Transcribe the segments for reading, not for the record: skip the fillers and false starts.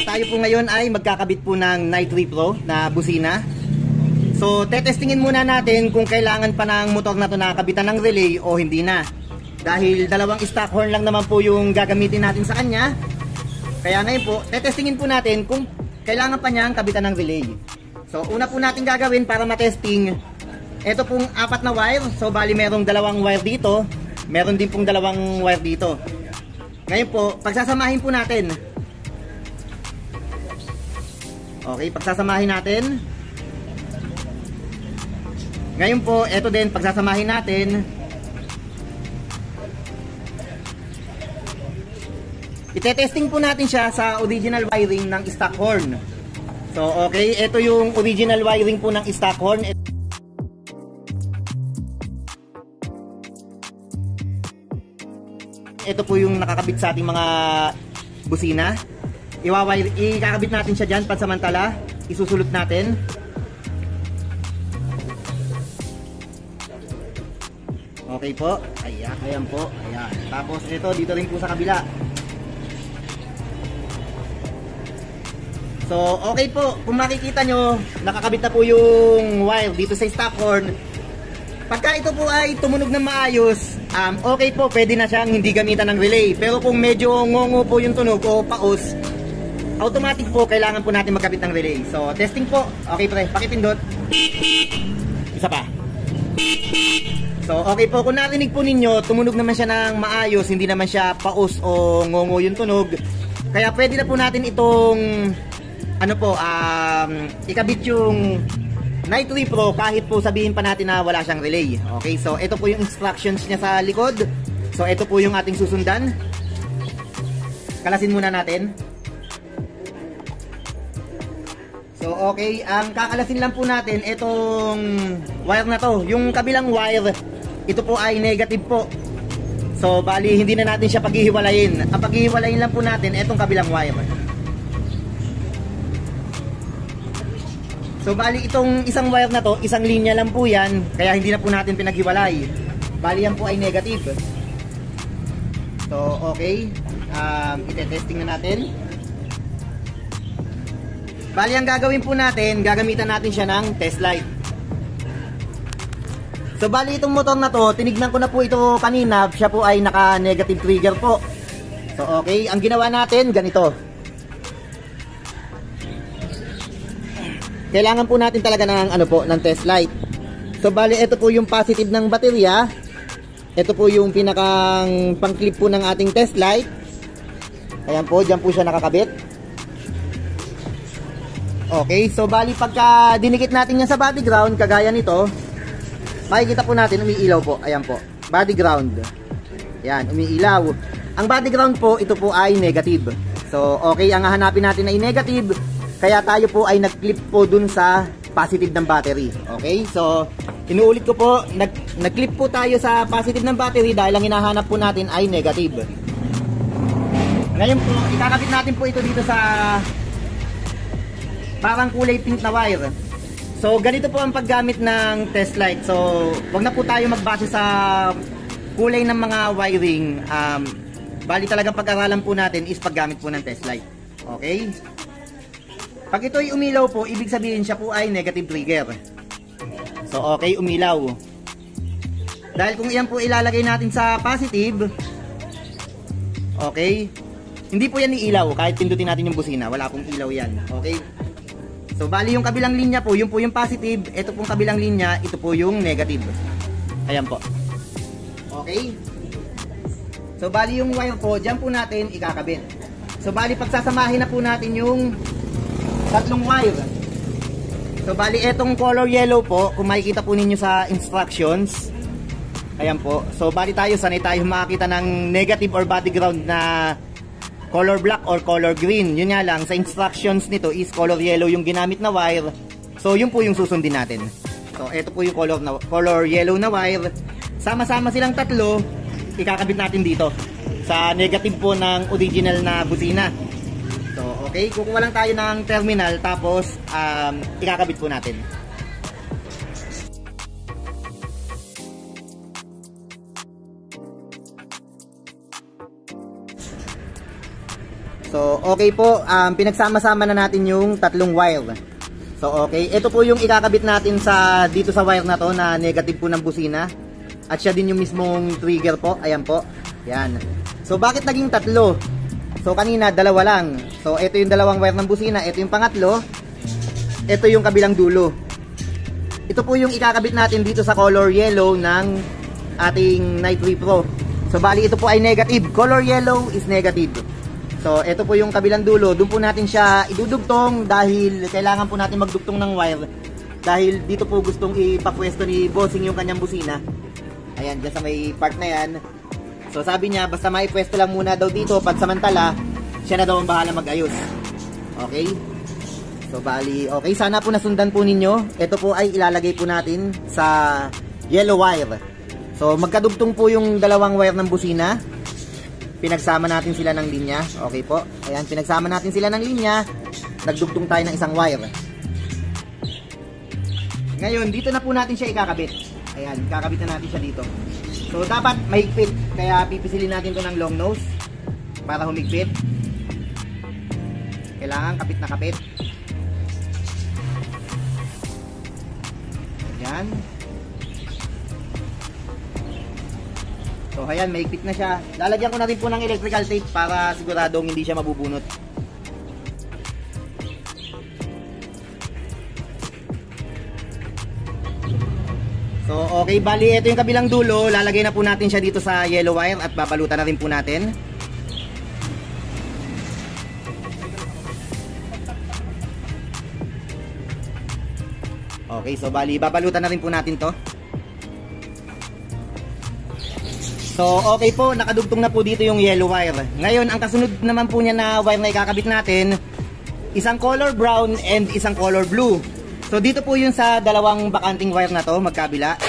tayo po ngayon ay magkakabit po ng Night 3 Pro na busina. So, tetestingin muna natin kung kailangan pa ng motor na to nakabitan ng relay o hindi na. Dahil dalawang stock horn lang naman po yung gagamitin natin sa kanya. Kaya ngayon po, tetestingin po natin kung kailangan pa niyang kabitan ng relay. So, una po natin gagawin para matesting, ito pong 4 na wire. So, bali merong 2 wire dito, meron din pong 2 wire dito. Ngayon po, pagsasamahin po natin. Okay, pagsasamahin natin. Ngayon po, ito din, pagsasamahin natin. Itetesting po natin siya sa original wiring ng stock horn. So, okay, ito yung original wiring po ng stock horn. Ito po yung nakakabit sa ating mga busina. Ikakabit natin siya dyan pansamantala. Isusulot natin. Okay po. Ayan po. Ayan. Tapos ito, dito rin po sa kabila. So, okay po. Kung makikita nyo, nakakabit na po yung wire dito sa stock horn. Pagka ito po ay tumunog na maayos, okay po, pwede na siyang hindi gamitan ng relay. Pero kung medyo ngongo po yung tunog o paus, automatic po, kailangan po natin magkabit ng relay. So, testing po. Okay pre, pakipindot. Isa pa. So, okay po, kung narinig po ninyo, tumunog naman siya ng maayos, hindi naman siya paus o ngongo yung tunog. Kaya pwede na po natin itong ikabit yung Night 3 Pro kahit po sabihin pa natin na wala siyang relay. Okay, so ito po yung instructions niya sa likod. So ito po yung ating susundan. Kalasin muna natin. So okay, ang kakalasin lang po natin itong wire na to. Yung kabilang wire, ito po ay negative po. So bali hindi na natin siya paghihiwalayin. Ang paghihiwalayin lang po natin itong kabilang wire. So bali itong isang wire na to, isang linya lang po yan, kaya hindi na po natin pinaghiwalay. Bali yan po ay negative. So okay, itetesting na natin. Bali ang gagawin po natin, gagamitan natin siya ng test light. So bali itong motor na to, tinignan ko na po ito kanina, siya po ay naka negative trigger po. So okay, ang ginawa natin ganito. Kailangan po natin talaga ng ng test light. So bali ito po yung positive ng baterya. Ito po yung pinakang pang-clip po ng ating test light. Ayan po, diyan po siya nakakabit. Okay, so bali pagka dinikit natin yan sa body ground, kagaya nito, makikita po natin umiilaw po. Ayan po, body ground. Ayan, umiilaw. Ang body ground po, ito po ay negative. So okay, ang hahanapin natin ay negative. Kaya tayo po ay nag-clip po dun sa positive ng battery. Okay? So, inuulit ko po, nag-clip po tayo sa positive ng battery dahil ang hinahanap po natin ay negative. Ngayon po, ikakabit natin po ito dito sa parang kulay pink na wire. So, ganito po ang paggamit ng test light. So, wag na po tayo magbase sa kulay ng mga wiring. Bali talagang pag-aralan po natin is paggamit po ng test light. Okay? Pag ito ay umilaw po, ibig sabihin siya po ay negative trigger. So okay, umilaw. Dahil kung iyan po ilalagay natin sa positive, okay, hindi po yan iilaw kahit pindutin natin yung busina, wala pong ilaw yan. Okay. So bali yung kabilang linya po, yun po yung positive, ito pong kabilang linya, ito po yung negative. Ayan po. Okay. So bali yung wire po, dyan po natin ikakabit. So bali pagsasamahin na po natin yung tatlong wire. So bali etong color yellow po, kung makikita po ninyo sa instructions, ayan po. So bali sanay tayo makakita ng negative or body ground na color black or color green. Yun nga lang, sa instructions nito is color yellow yung ginamit na wire. So yun po yung susundin natin. So ito po yung color yellow na wire. Sama-sama silang tatlo, ikakabit natin dito sa negative po ng original na busina. So, okay, kukuha lang tayo ng terminal tapos ikakabit po natin. So, So, okay po, pinagsama-sama na natin yung tatlong wire. So, okay, ito po yung ikakabit natin dito sa wire na to na negative po ng busina. At siya din yung mismong trigger po, ayan po. Yan. So, bakit naging tatlo? So, kanina, dalawa lang. So, ito yung dalawang wire ng busina, ito yung pangatlo, ito yung kabilang dulo. Ito po yung ikakabit natin dito sa color yellow ng ating Night 3 Pro. So, bali ito po ay negative. Color yellow is negative. So, ito po yung kabilang dulo. Doon po natin siya idudugtong dahil kailangan po natin magdugtong ng wire. Dahil dito po gustong ipapwesto ni Bossing yung kanyang busina. Ayan, dyan sa may part na yan. So, sabi niya, basta maipwesto lang muna daw dito. Pansamantala, siya na daw ang bahala mag-ayos. Okay? So, bali, okay. Sana po nasundan po ninyo. Ito po ay ilalagay po natin sa yellow wire. So, magkadugtong po yung dalawang wire ng busina. Pinagsama natin sila ng linya. Okay po. Ayan, pinagsama natin sila ng linya. Nagdugtong tayo ng isang wire. Ngayon, dito na po natin siya ikakabit. Ayan, ikakabit na natin siya dito. So, dapat mahigpit. Kaya pipisilin natin to ng long nose para humigpit. Kailangan kapit na kapit. Ayan. So, ayan, mahigpit na siya. Lalagyan ko na rin po ng electrical tape para siguradong hindi siya mabubunot. So, okay, bali, ito yung kabilang dulo. Lalagay na po natin siya dito sa yellow wire at babalutan na rin po natin. Okay, so bali, babalutan na rin po natin to. So, okay po, nakadugtong na po dito yung yellow wire. Ngayon, ang kasunod naman po niya na wire na ikakabit natin, isang color brown and isang color blue. So, dito po yun sa dalawang bakanting wire na to, magkabila.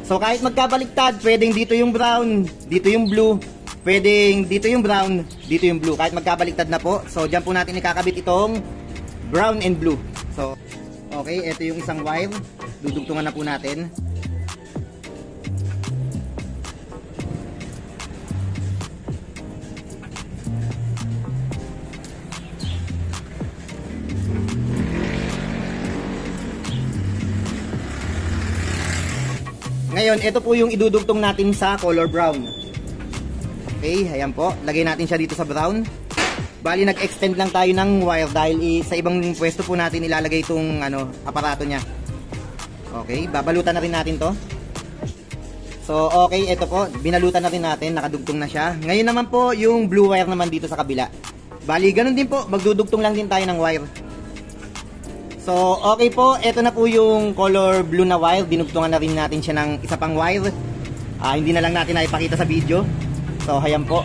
So, kahit magkabaliktad, pwedeng dito yung brown, dito yung blue, pwedeng dito yung brown, dito yung blue. Kahit magkabaliktad na po. So, dyan po natin ikakabit itong brown and blue. So, okay, ito yung isang wire. Dudugtungan na po natin. Ngayon, ito po yung idudugtong natin sa color brown. Okay, ayan po. Lagay natin siya dito sa brown. Bali, nag-extend lang tayo ng wire dahil sa ibang pwesto po natin ilalagay itong aparato niya. Okay, babalutan na rin natin to. So, okay, ito po. Binalutan na rin natin. Nakadugtong na siya. Ngayon naman po, yung blue wire naman dito sa kabila. Bali, ganun din po. Magdudugtong lang din tayo ng wire. So, okay po, ito na po yung color blue na wire. Dinugtungan na rin natin siya ng isa pang wire. Hindi na lang natin naipakita sa video. So, ayan po.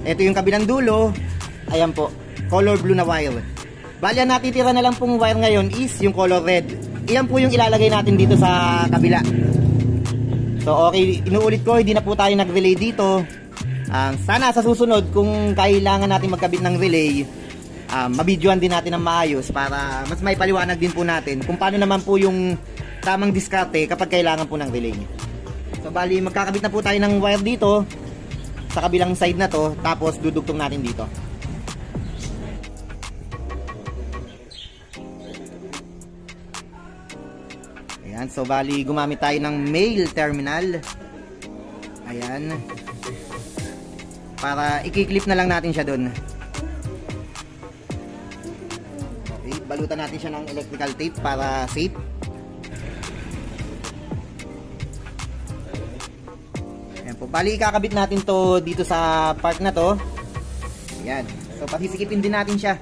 Ito yung kabilang dulo. Ayan po, color blue na wire. Bali, ang natitira na lang pong wire ngayon is yung color red. Iyan po yung ilalagay natin dito sa kabila. So, okay, inuulit ko, hindi na po tayo nag-relay dito. Sana sa susunod, kung kailangan natin magkabit ng relay, mabidyoan din natin ng maayos para mas may paliwanag din po natin kung paano naman po yung tamang diskarte kapag kailangan po ng relay. So, bali, magkakabit na po tayo ng wire dito sa kabilang side na to, tapos dudugtong natin dito. Ayan, so bali, gumamit tayo ng male terminal. Ayan. Para i-clip na lang natin siya dun. Balutan natin siya ng electrical tape para safe. Ayan po. Bali, ikakabit natin to dito sa part na to. Ayan. So, pasisikipin din natin siya.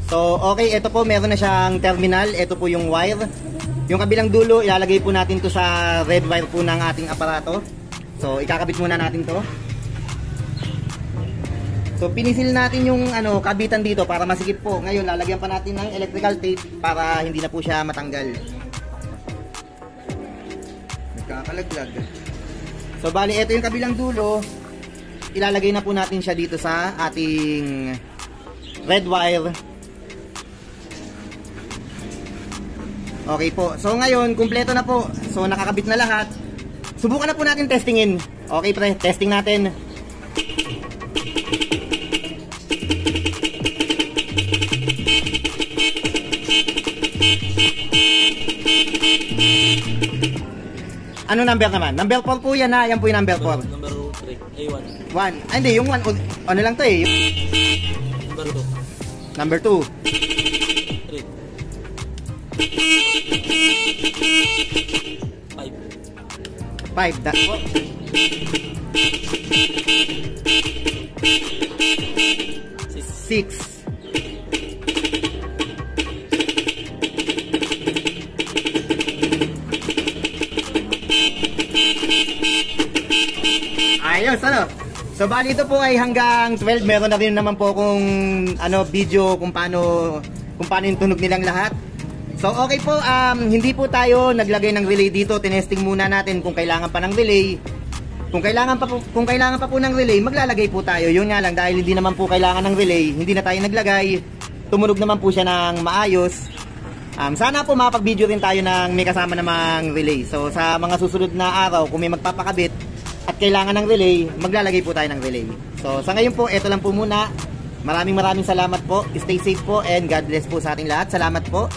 So, okay, ito po, meron na siyang terminal. Ito po yung wire. Yung kabilang dulo, ilalagay po natin to sa red wire po ng ating aparato. So, ikakabit muna natin to. So pinisil natin yung kabitan dito para masikip po. Ngayon lalagyan pa natin ng electrical tape para hindi na po siya matanggal. Nagkakalaglag. So bali ito yung kabilang dulo. Ilalagay na po natin siya dito sa ating red wire. Okay po. So ngayon kumpleto na po. So nakakabit na lahat. Subukan na po natin testingin. Okay pre, testing natin. Ano number naman? Number 4 po yan ha. Yan po yung number 4. Number 3. A1. 1. Ay hindi, yung 1. Ano lang to eh. Number 2. Number 2. 3. 5. That po. 6. Ayos, So bali ito po ay hanggang 12. Meron na rin naman po kung video kung paano yung tunog nilang lahat. So okay po, hindi po tayo naglagay ng relay dito. Tinesting muna natin kung kailangan pa ng relay. Kung kailangan pa po ng relay, maglalagay po tayo. Yun nga lang, dahil hindi naman po kailangan ng relay, hindi na tayo naglagay. Tumunog naman po siya ng maayos. Sana po mapag-video rin tayo ng may kasama namang relay. So sa mga susunod na araw, kung may magpapakabit at kailangan ng relay, maglalagay po tayo ng relay. So sa ngayon po, ito lang po muna. Maraming salamat po. Stay safe po and God bless po sa ating lahat. Salamat po.